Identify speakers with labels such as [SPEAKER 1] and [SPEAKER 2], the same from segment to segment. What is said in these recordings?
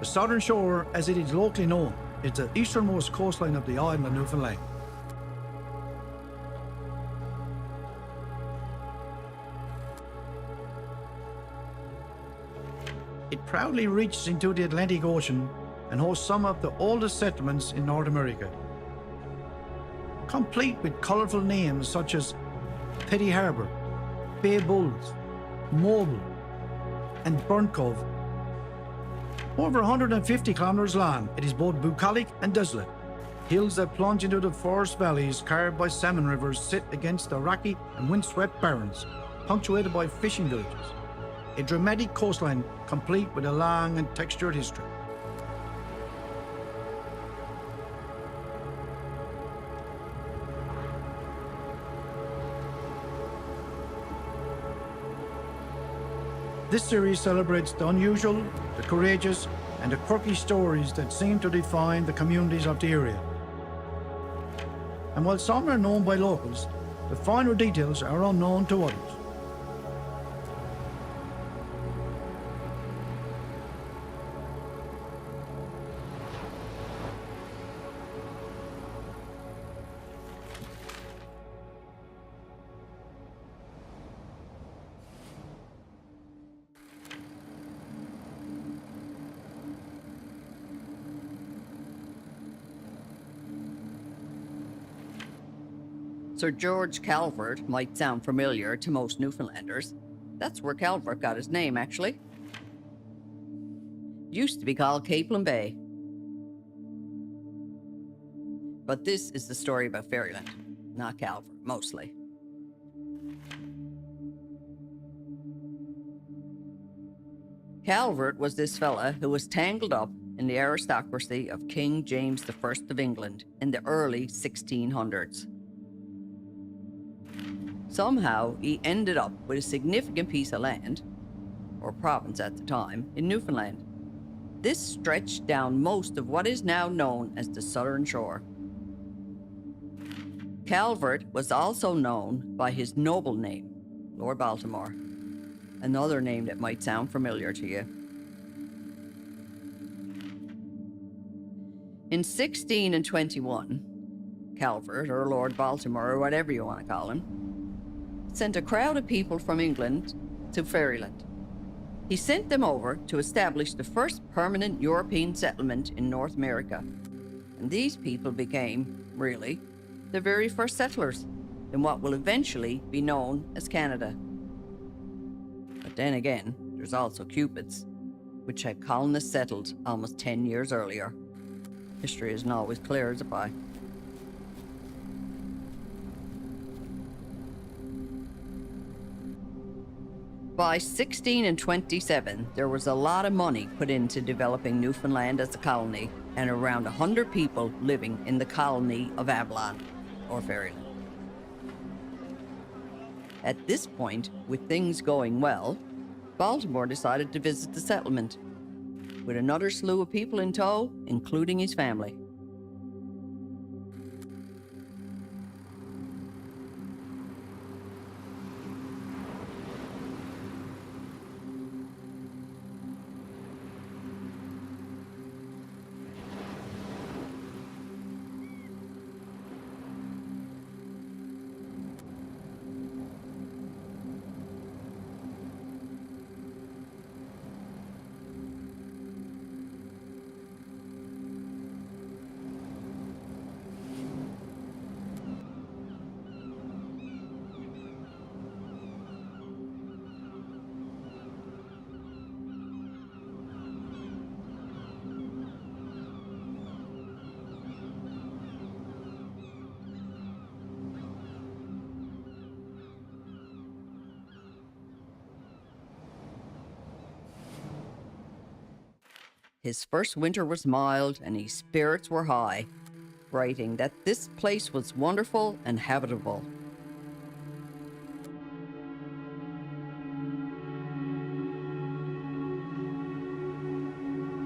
[SPEAKER 1] The southern shore, as it is locally known, is the easternmost coastline of the island of Newfoundland. It proudly reaches into the Atlantic Ocean and hosts some of the oldest settlements in North America, complete with colourful names such as Petty Harbour, Bay Bulls, Mobile, and Burnt Cove. Over 150 kilometres long, it is both bucolic and desolate. Hills that plunge into the forest valleys carved by salmon rivers sit against the rocky and windswept barrens, punctuated by fishing villages. A dramatic coastline complete with a long and textured history. This series celebrates the unusual, the courageous, and the quirky stories that seem to define the communities of the area. And while some are known by locals, the finer details are unknown to others.
[SPEAKER 2] Sir George Calvert might sound familiar to most Newfoundlanders. That's where Calvert got his name, actually. Used to be called Capelin Bay. But this is the story about Ferryland, not Calvert, mostly. Calvert was this fella who was tangled up in the aristocracy of King James I of England in the early 1600s. Somehow, he ended up with a significant piece of land, or province at the time, in Newfoundland. This stretched down most of what is now known as the Southern Shore. Calvert was also known by his noble name, Lord Baltimore, another name that might sound familiar to you. In 1621, Calvert, or Lord Baltimore, or whatever you want to call him, sent a crowd of people from England to Ferryland. He sent them over to establish the first permanent European settlement in North America. And these people became, really, the very first settlers in what will eventually be known as Canada. But then again, there's also Cupid's, which had colonists settled almost 10 years earlier. History isn't always clear as a pie. By 1627, there was a lot of money put into developing Newfoundland as a colony, and around 100 people living in the colony of Avalon, or Ferryland. At this point, with things going well, Baltimore decided to visit the settlement, with another slew of people in tow, including his family. His first winter was mild and his spirits were high, writing that this place was wonderful and habitable.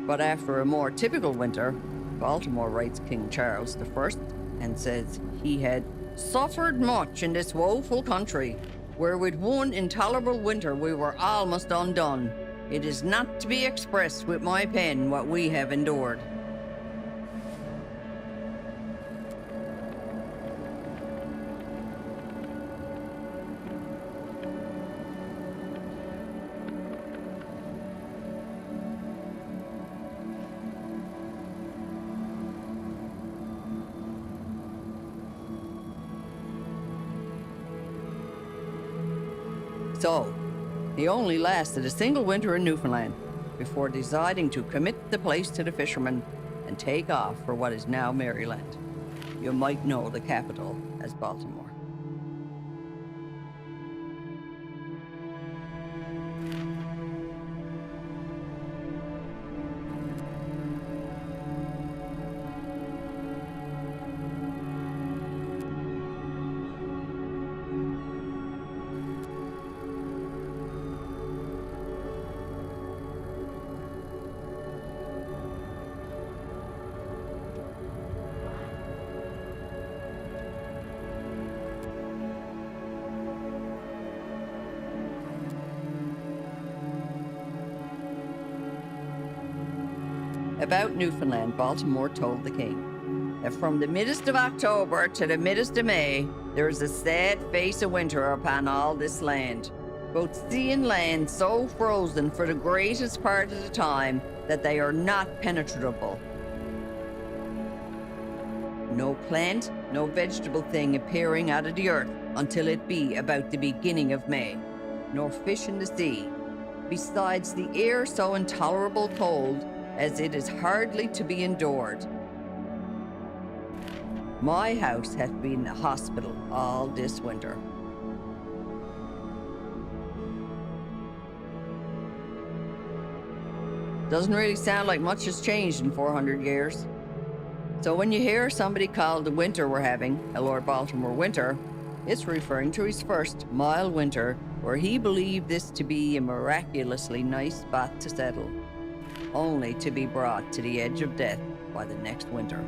[SPEAKER 2] But after a more typical winter, Baltimore writes King Charles I and says he had suffered much in this woeful country, where with one intolerable winter we were almost undone. It is not to be expressed with my pen what we have endured. So, he only lasted a single winter in Newfoundland before deciding to commit the place to the fishermen and take off for what is now Maryland. You might know the capital as Baltimore. About Newfoundland, Baltimore told the king that from the middest of October to the middest of May, there is a sad face of winter upon all this land, both sea and land so frozen for the greatest part of the time that they are not penetrable. No plant, no vegetable thing appearing out of the earth until it be about the beginning of May, nor fish in the sea, besides the air so intolerable cold as it is hardly to be endured. My house hath been a hospital all this winter. Doesn't really sound like much has changed in 400 years. So when you hear somebody call the winter we're having a Lord Baltimore winter, it's referring to his first mild winter, where he believed this to be a miraculously nice spot to settle, only to be brought to the edge of death by the next winter.